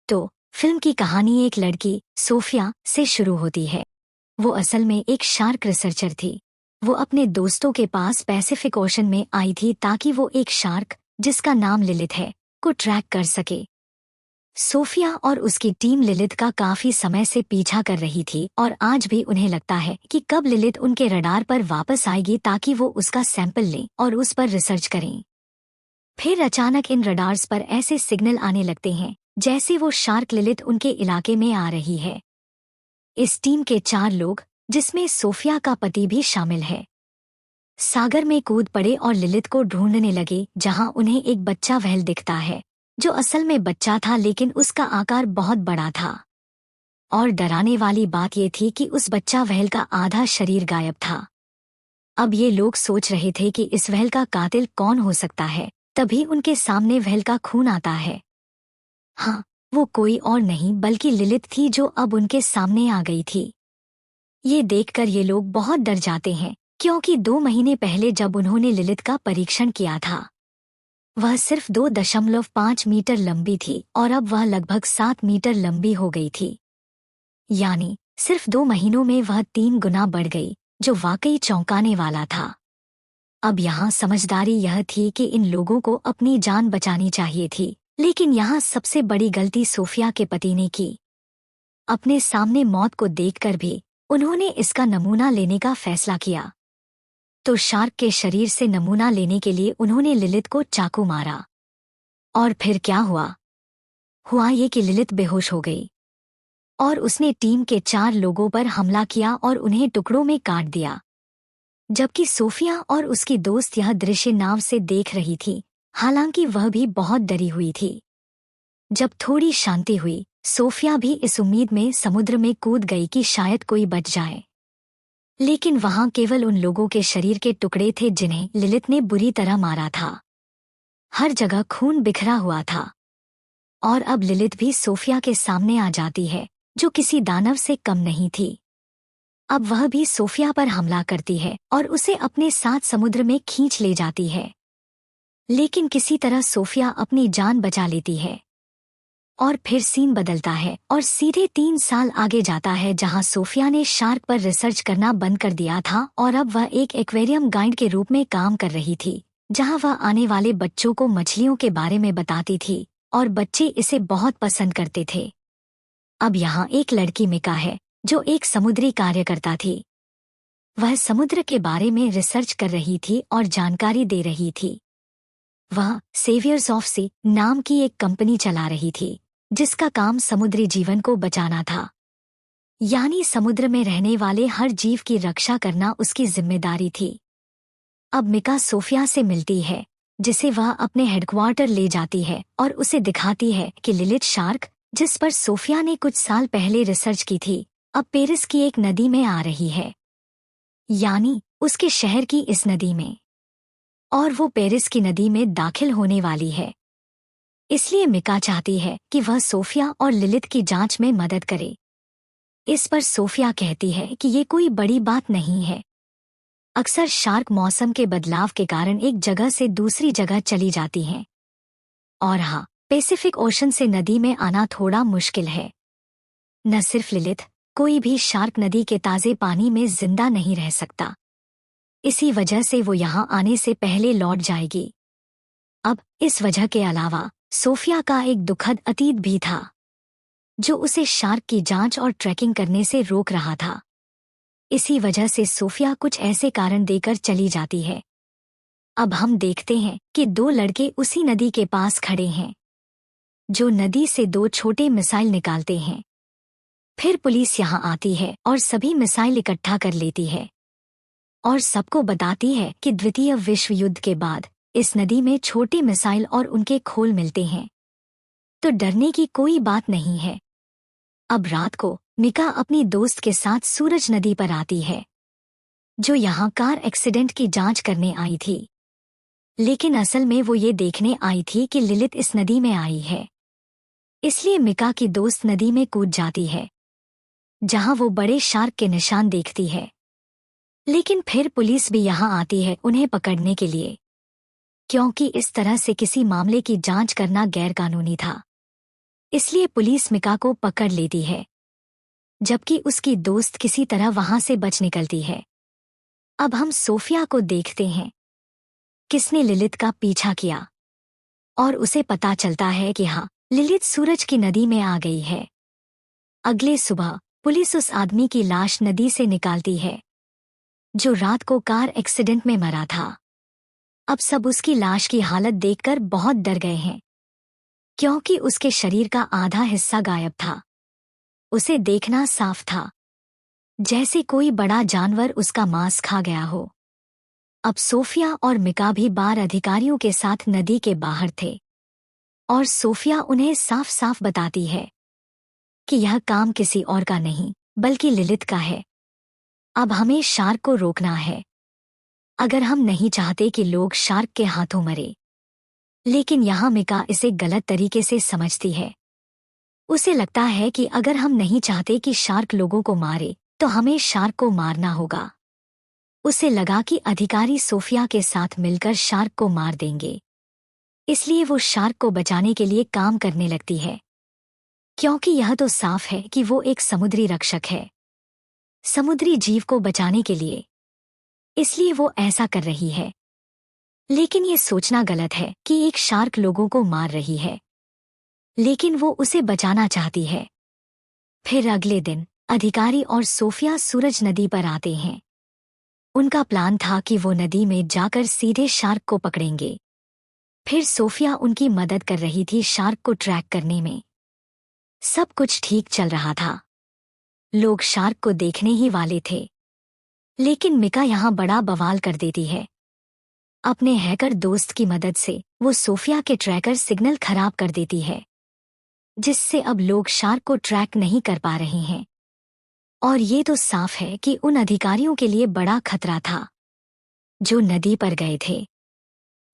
तो फिल्म की कहानी एक लड़की सोफिया से शुरू होती है। वो असल में एक शार्क रिसर्चर थी। वो अपने दोस्तों के पास पैसिफिक ओशन में आई थी ताकि वो एक शार्क, जिसका नाम लिलिथ है, को ट्रैक कर सके। सोफिया और उसकी टीम लिलिथ का काफी समय से पीछा कर रही थी और आज भी उन्हें लगता है कि कब लिलिथ उनके रडार पर वापस आएगी ताकि वो उसका सैंपल लें और उस पर रिसर्च करें। फिर अचानक इन रडार्स पर ऐसे सिग्नल आने लगते हैं जैसे वो शार्क लिलिथ उनके इलाके में आ रही है। इस टीम के 4 लोग, जिसमें सोफिया का पति भी शामिल है, सागर में कूद पड़े और लिलिथ को ढूंढने लगे, जहां उन्हें एक बच्चा व्हेल दिखता है, जो असल में बच्चा था लेकिन उसका आकार बहुत बड़ा था। और डराने वाली बात ये थी कि उस बच्चा व्हेल का आधा शरीर गायब था। अब ये लोग सोच रहे थे कि इस व्हेल का कातिल कौन हो सकता है। तभी उनके सामने व्हेल का खून आता है। हाँ, वो कोई और नहीं बल्कि लिलिथ थी जो अब उनके सामने आ गई थी। ये देखकर ये लोग बहुत डर जाते हैं, क्योंकि 2 महीने पहले जब उन्होंने लिलिथ का परीक्षण किया था, वह सिर्फ 2.5 मीटर लंबी थी और अब वह लगभग 7 मीटर लंबी हो गई थी। यानी सिर्फ 2 महीनों में वह 3 गुना बढ़ गई, जो वाकई चौंकाने वाला था। अब यहाँ समझदारी यह थी कि इन लोगों को अपनी जान बचानी चाहिए थी, लेकिन यहाँ सबसे बड़ी गलती सोफिया के पति ने की। अपने सामने मौत को देखकर भी उन्होंने इसका नमूना लेने का फैसला किया। तो शार्क के शरीर से नमूना लेने के लिए उन्होंने लिलिथ को चाकू मारा। और फिर क्या हुआ? हुआ ये कि लिलिथ बेहोश हो गई और उसने टीम के 4 लोगों पर हमला किया और उन्हें टुकड़ों में काट दिया। जबकि सोफिया और उसकी दोस्त यह दृश्य नाव से देख रही थी, हालांकि वह भी बहुत डरी हुई थी। जब थोड़ी शांति हुई, सोफिया भी इस उम्मीद में समुद्र में कूद गई कि शायद कोई बच जाए। लेकिन वहां केवल उन लोगों के शरीर के टुकड़े थे जिन्हें लिलिथ ने बुरी तरह मारा था। हर जगह खून बिखरा हुआ था। और अब लिलिथ भी सोफिया के सामने आ जाती है, जो किसी दानव से कम नहीं थी। अब वह भी सोफिया पर हमला करती है और उसे अपने साथ समुद्र में खींच ले जाती है। लेकिन किसी तरह सोफिया अपनी जान बचा लेती है। और फिर सीन बदलता है और सीधे 3 साल आगे जाता है, जहां सोफिया ने शार्क पर रिसर्च करना बंद कर दिया था और अब वह एक एक्वेरियम गाइड के रूप में काम कर रही थी, जहां वह आने वाले बच्चों को मछलियों के बारे में बताती थी और बच्चे इसे बहुत पसंद करते थे। अब यहाँ एक लड़की मिका है, जो एक समुद्री कार्यकर्ता थी। वह समुद्र के बारे में रिसर्च कर रही थी और जानकारी दे रही थी। वह सेवियर्स ऑफ सी नाम की एक कंपनी चला रही थी, जिसका काम समुद्री जीवन को बचाना था। यानी समुद्र में रहने वाले हर जीव की रक्षा करना उसकी जिम्मेदारी थी। अब मिका सोफिया से मिलती है, जिसे वह अपने हेडक्वार्टर ले जाती है और उसे दिखाती है कि लिलिथ शार्क, जिस पर सोफिया ने कुछ साल पहले रिसर्च की थी, अब पेरिस की एक नदी में आ रही है। यानी उसके शहर की इस नदी में। और वो पेरिस की नदी में दाखिल होने वाली है। इसलिए मिका चाहती है कि वह सोफिया और लिलिथ की जांच में मदद करे। इस पर सोफिया कहती है कि ये कोई बड़ी बात नहीं है। अक्सर शार्क मौसम के बदलाव के कारण एक जगह से दूसरी जगह चली जाती हैं। और हाँ, पैसिफिक ओशन से नदी में आना थोड़ा मुश्किल है। न सिर्फ लिलिथ, कोई भी शार्क नदी के ताज़े पानी में जिंदा नहीं रह सकता। इसी वजह से वो यहाँ आने से पहले लौट जाएगी। अब इस वजह के अलावा सोफिया का एक दुखद अतीत भी था, जो उसे शार्क की जांच और ट्रैकिंग करने से रोक रहा था। इसी वजह से सोफिया कुछ ऐसे कारण देकर चली जाती है। अब हम देखते हैं कि 2 लड़के उसी नदी के पास खड़े हैं, जो नदी से 2 छोटे मिसाइल निकालते हैं। फिर पुलिस यहाँ आती है और सभी मिसाइल इकट्ठा कर लेती है और सबको बताती है कि द्वितीय विश्व युद्ध के बाद इस नदी में छोटे मिसाइल और उनके खोल मिलते हैं। तो डरने की कोई बात नहीं है। अब रात को मिका अपनी दोस्त के साथ सूरज नदी पर आती है, जो यहाँ कार एक्सीडेंट की जांच करने आई थी। लेकिन असल में वो ये देखने आई थी कि लिलिथ इस नदी में आई है। इसलिए मिका की दोस्त नदी में कूद जाती है, जहाँ वो बड़े शार्क के निशान देखती है। लेकिन फिर पुलिस भी यहाँ आती है उन्हें पकड़ने के लिए, क्योंकि इस तरह से किसी मामले की जांच करना गैरकानूनी था। इसलिए पुलिस मिका को पकड़ लेती है, जबकि उसकी दोस्त किसी तरह वहां से बच निकलती है। अब हम सोफिया को देखते हैं, किसने लिलित का पीछा किया और उसे पता चलता है कि हाँ, लिलित सूरज की नदी में आ गई है। अगले सुबह पुलिस उस आदमी की लाश नदी से निकालती है, जो रात को कार एक्सीडेंट में मरा था। अब सब उसकी लाश की हालत देखकर बहुत डर गए हैं, क्योंकि उसके शरीर का आधा हिस्सा गायब था। उसे देखना साफ था, जैसे कोई बड़ा जानवर उसका मांस खा गया हो। अब सोफिया और मिका भी बार अधिकारियों के साथ नदी के बाहर थे, और सोफिया उन्हें साफ साफ बताती है कि यह काम किसी और का नहीं, बल्कि लिलित का है। अब हमें शार्क को रोकना है, अगर हम नहीं चाहते कि लोग शार्क के हाथों मरे। लेकिन यहाँ मिका इसे गलत तरीके से समझती है। उसे लगता है कि अगर हम नहीं चाहते कि शार्क लोगों को मारे, तो हमें शार्क को मारना होगा। उसे लगा कि अधिकारी सोफिया के साथ मिलकर शार्क को मार देंगे, इसलिए वो शार्क को बचाने के लिए काम करने लगती है, क्योंकि यह तो साफ है कि वो एक समुद्री रक्षक है, समुद्री जीव को बचाने के लिए, इसलिए वो ऐसा कर रही है। लेकिन ये सोचना गलत है कि एक शार्क लोगों को मार रही है, लेकिन वो उसे बचाना चाहती है। फिर अगले दिन अधिकारी और सोफिया सूरज नदी पर आते हैं। उनका प्लान था कि वो नदी में जाकर सीधे शार्क को पकड़ेंगे। फिर सोफिया उनकी मदद कर रही थी शार्क को ट्रैक करने में। सब कुछ ठीक चल रहा था, लोग शार्क को देखने ही वाले थे। लेकिन मिका यहाँ बड़ा बवाल कर देती है। अपने हैकर दोस्त की मदद से वो सोफिया के ट्रैकर सिग्नल खराब कर देती है, जिससे अब लोग शार्क को ट्रैक नहीं कर पा रहे हैं। और ये तो साफ है कि उन अधिकारियों के लिए बड़ा खतरा था, जो नदी पर गए थे।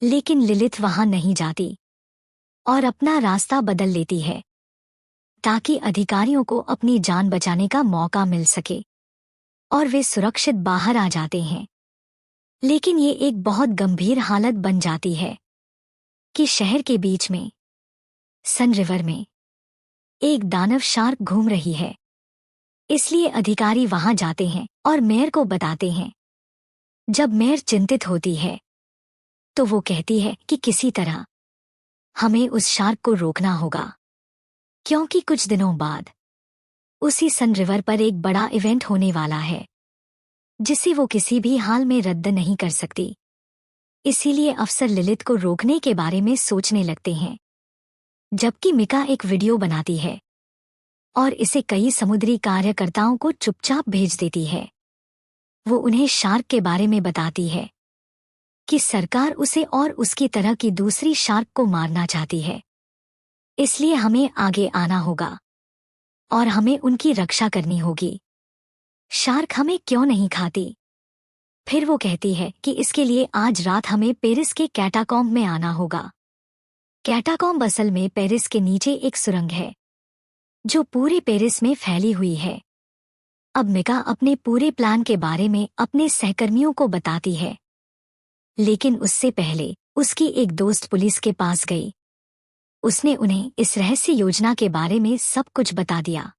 लेकिन लिलित वहां नहीं जाती और अपना रास्ता बदल लेती है, ताकि अधिकारियों को अपनी जान बचाने का मौका मिल सके, और वे सुरक्षित बाहर आ जाते हैं। लेकिन ये एक बहुत गंभीर हालत बन जाती है कि शहर के बीच में सन रिवर में एक दानव शार्क घूम रही है। इसलिए अधिकारी वहां जाते हैं और मेयर को बताते हैं। जब मेयर चिंतित होती है, तो वो कहती है कि किसी तरह हमें उस शार्क को रोकना होगा, क्योंकि कुछ दिनों बाद उसी सन रिवर पर एक बड़ा इवेंट होने वाला है, जिसे वो किसी भी हाल में रद्द नहीं कर सकती। इसीलिए अफसर लिलित को रोकने के बारे में सोचने लगते हैं, जबकि मिका एक वीडियो बनाती है और इसे कई समुद्री कार्यकर्ताओं को चुपचाप भेज देती है। वो उन्हें शार्क के बारे में बताती है कि सरकार उसे और उसकी तरह की दूसरी शार्क को मारना चाहती है, इसलिए हमें आगे आना होगा और हमें उनकी रक्षा करनी होगी। शार्क हमें क्यों नहीं खाती? फिर वो कहती है कि इसके लिए आज रात हमें पेरिस के कैटाकॉम्ब में आना होगा। कैटाकॉम्ब असल में पेरिस के नीचे एक सुरंग है, जो पूरे पेरिस में फैली हुई है। अब मिका अपने पूरे प्लान के बारे में अपने सहकर्मियों को बताती है, लेकिन उससे पहले उसकी एक दोस्त पुलिस के पास गई। उसने उन्हें इस रहस्य योजना के बारे में सब कुछ बता दिया,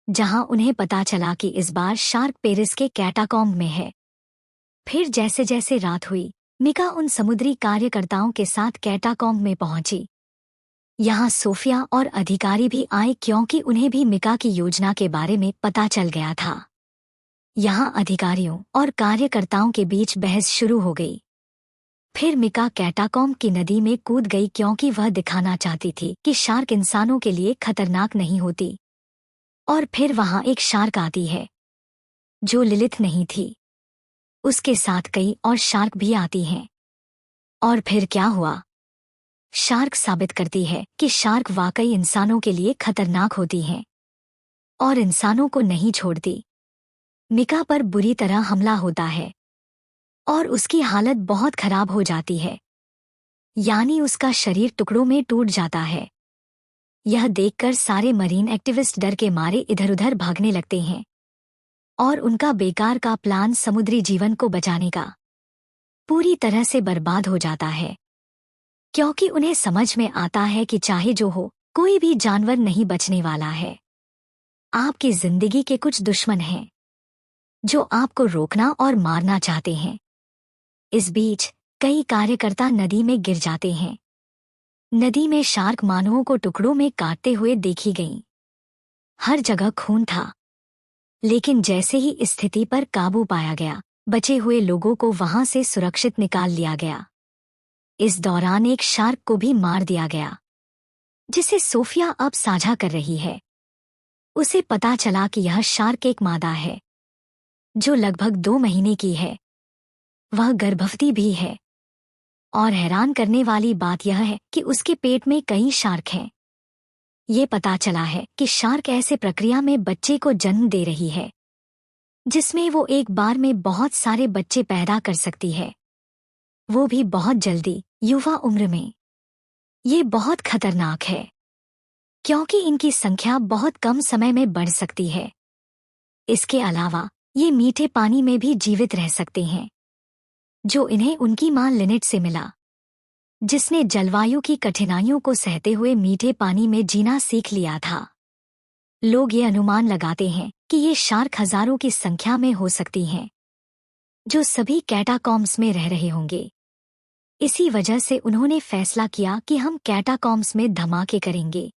जहां उन्हें पता चला कि इस बार शार्क पेरिस के कैटाकॉम्ब में है। फिर जैसे जैसे रात हुई, मिका उन समुद्री कार्यकर्ताओं के साथ कैटाकॉम्ब में पहुंची। यहाँ सोफिया और अधिकारी भी आए, क्योंकि उन्हें भी मिका की योजना के बारे में पता चल गया था। यहाँ अधिकारियों और कार्यकर्ताओं के बीच बहस शुरू हो गई। फिर मिका कैटाकॉम्ब की नदी में कूद गई, क्योंकि वह दिखाना चाहती थी कि शार्क इंसानों के लिए खतरनाक नहीं होती। और फिर वहां एक शार्क आती है, जो लिलित नहीं थी। उसके साथ कई और शार्क भी आती हैं। और फिर क्या हुआ? शार्क साबित करती है कि शार्क वाकई इंसानों के लिए खतरनाक होती हैं और इंसानों को नहीं छोड़ती। मिका पर बुरी तरह हमला होता है और उसकी हालत बहुत खराब हो जाती है, यानी उसका शरीर टुकड़ों में टूट जाता है। यह देखकर सारे मरीन एक्टिविस्ट डर के मारे इधर उधर भागने लगते हैं और उनका बेकार का प्लान समुद्री जीवन को बचाने का पूरी तरह से बर्बाद हो जाता है, क्योंकि उन्हें समझ में आता है कि चाहे जो हो, कोई भी जानवर नहीं बचने वाला है। आपकी जिंदगी के कुछ दुश्मन हैं जो आपको रोकना और मारना चाहते हैं। इस बीच कई कार्यकर्ता नदी में गिर जाते हैं। नदी में शार्क मानवों को टुकड़ों में काटते हुए देखी गईं। हर जगह खून था। लेकिन जैसे ही स्थिति पर काबू पाया गया, बचे हुए लोगों को वहां से सुरक्षित निकाल लिया गया। इस दौरान एक शार्क को भी मार दिया गया, जिसे सोफिया अब साझा कर रही है। उसे पता चला कि यह शार्क एक मादा है जो लगभग 2 महीने की है। वह गर्भवती भी है और हैरान करने वाली बात यह है कि उसके पेट में कई शार्क हैं। ये पता चला है कि शार्क ऐसे प्रक्रिया में बच्चे को जन्म दे रही है जिसमें वो एक बार में बहुत सारे बच्चे पैदा कर सकती है, वो भी बहुत जल्दी, युवा उम्र में। ये बहुत खतरनाक है क्योंकि इनकी संख्या बहुत कम समय में बढ़ सकती है। इसके अलावा ये मीठे पानी में भी जीवित रह सकते हैं, जो इन्हें उनकी मां लिनेट से मिला, जिसने जलवायु की कठिनाइयों को सहते हुए मीठे पानी में जीना सीख लिया था। लोग ये अनुमान लगाते हैं कि ये शार्क हजारों की संख्या में हो सकती हैं, जो सभी कैटाकॉम्स में रह रहे होंगे। इसी वजह से उन्होंने फैसला किया कि हम कैटाकॉम्स में धमाके करेंगे,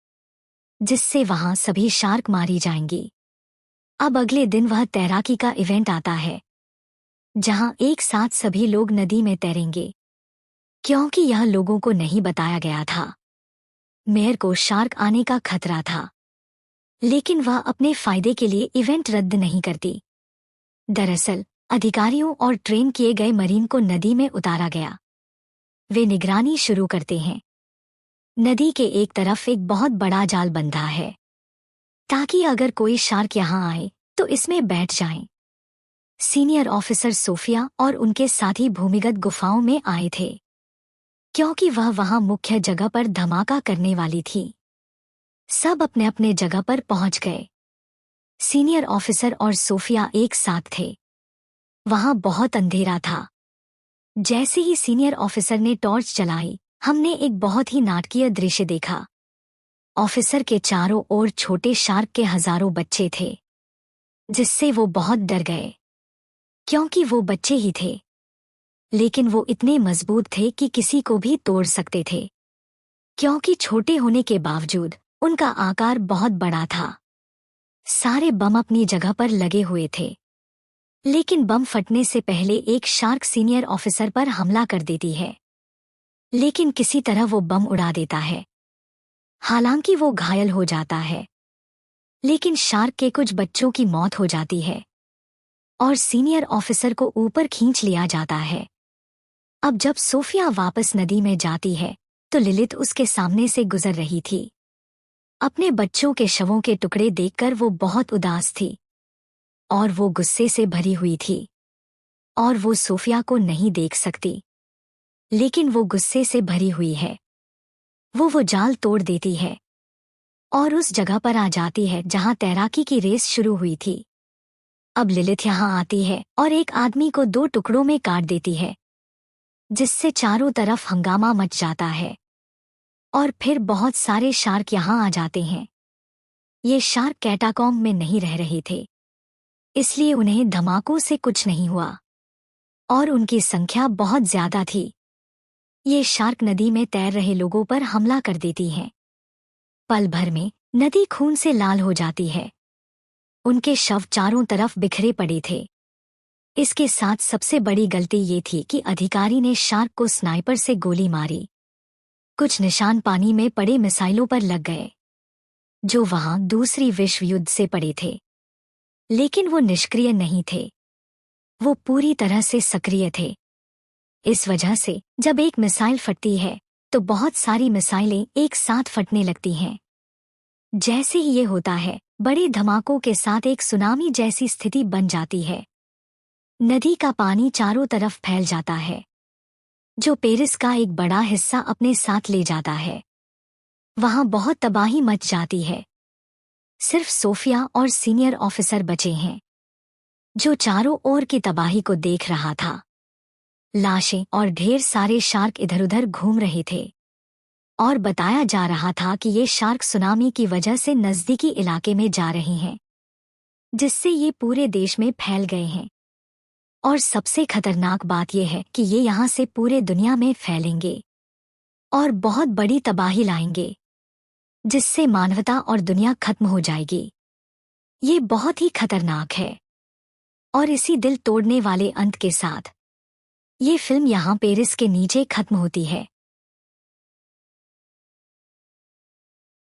जिससे वहां सभी शार्क मारी जाएंगी। अब अगले दिन वह तैराकी का इवेंट आता है, जहां एक साथ सभी लोग नदी में तैरेंगे। क्योंकि यह लोगों को नहीं बताया गया था, मेयर को शार्क आने का खतरा था, लेकिन वह अपने फायदे के लिए इवेंट रद्द नहीं करती। दरअसल अधिकारियों और ट्रेन किए गए मरीन को नदी में उतारा गया। वे निगरानी शुरू करते हैं। नदी के एक तरफ एक बहुत बड़ा जाल बंधा है, ताकि अगर कोई शार्क यहां आए तो इसमें बैठ जाएं। सीनियर ऑफिसर सोफिया और उनके साथी भूमिगत गुफाओं में आए थे, क्योंकि वह वहां मुख्य जगह पर धमाका करने वाली थी। सब अपने अपने जगह पर पहुंच गए। सीनियर ऑफिसर और सोफिया एक साथ थे। वहां बहुत अंधेरा था। जैसे ही सीनियर ऑफिसर ने टॉर्च जलाई, हमने एक बहुत ही नाटकीय दृश्य देखा। ऑफिसर के चारों ओर छोटे शार्क के हजारों बच्चे थे, जिससे वो बहुत डर गए, क्योंकि वो बच्चे ही थे, लेकिन वो इतने मजबूत थे कि किसी को भी तोड़ सकते थे। क्योंकि छोटे होने के बावजूद उनका आकार बहुत बड़ा था। सारे बम अपनी जगह पर लगे हुए थे, लेकिन बम फटने से पहले एक शार्क सीनियर ऑफिसर पर हमला कर देती है, लेकिन किसी तरह वो बम उड़ा देता है। हालांकि वो घायल हो जाता है, लेकिन शार्क के कुछ बच्चों की मौत हो जाती है और सीनियर ऑफिसर को ऊपर खींच लिया जाता है। अब जब सोफिया वापस नदी में जाती है तो लिलित उसके सामने से गुजर रही थी। अपने बच्चों के शवों के टुकड़े देखकर वो बहुत उदास थी और वो गुस्से से भरी हुई थी और वो सोफिया को नहीं देख सकती, लेकिन वो गुस्से से भरी हुई है। वो जाल तोड़ देती है और उस जगह पर आ जाती है जहां तैराकी की रेस शुरू हुई थी। अब लिलित यहां आती है और एक आदमी को 2 टुकड़ों में काट देती है, जिससे चारों तरफ हंगामा मच जाता है और फिर बहुत सारे शार्क यहां आ जाते हैं। ये शार्क कैटाकॉम्ब में नहीं रह रहे थे, इसलिए उन्हें धमाकों से कुछ नहीं हुआ और उनकी संख्या बहुत ज्यादा थी। ये शार्क नदी में तैर रहे लोगों पर हमला कर देती हैं। पल भर में नदी खून से लाल हो जाती है। उनके शव चारों तरफ बिखरे पड़े थे। इसके साथ सबसे बड़ी गलती ये थी कि अधिकारी ने शार्क को स्नाइपर से गोली मारी। कुछ निशान पानी में पड़े मिसाइलों पर लग गए, जो वहां दूसरी विश्व युद्ध से पड़े थे, लेकिन वो निष्क्रिय नहीं थे, वो पूरी तरह से सक्रिय थे। इस वजह से जब एक मिसाइल फटती है तो बहुत सारी मिसाइलें एक साथ फटने लगती हैं। जैसे ही ये होता है, बड़े धमाकों के साथ एक सुनामी जैसी स्थिति बन जाती है। नदी का पानी चारों तरफ फैल जाता है, जो पेरिस का एक बड़ा हिस्सा अपने साथ ले जाता है। वहां बहुत तबाही मच जाती है। सिर्फ सोफिया और सीनियर ऑफिसर बचे हैं, जो चारों ओर की तबाही को देख रहा था। लाशें और ढेर सारे शार्क इधर-उधर घूम रहे थे। और बताया जा रहा था कि ये शार्क सुनामी की वजह से नजदीकी इलाके में जा रही हैं, जिससे ये पूरे देश में फैल गए हैं। और सबसे खतरनाक बात यह है कि ये यहाँ से पूरे दुनिया में फैलेंगे और बहुत बड़ी तबाही लाएंगे, जिससे मानवता और दुनिया खत्म हो जाएगी। ये बहुत ही खतरनाक है। और इसी दिल तोड़ने वाले अंत के साथ ये फिल्म यहाँ पेरिस के नीचे खत्म होती है।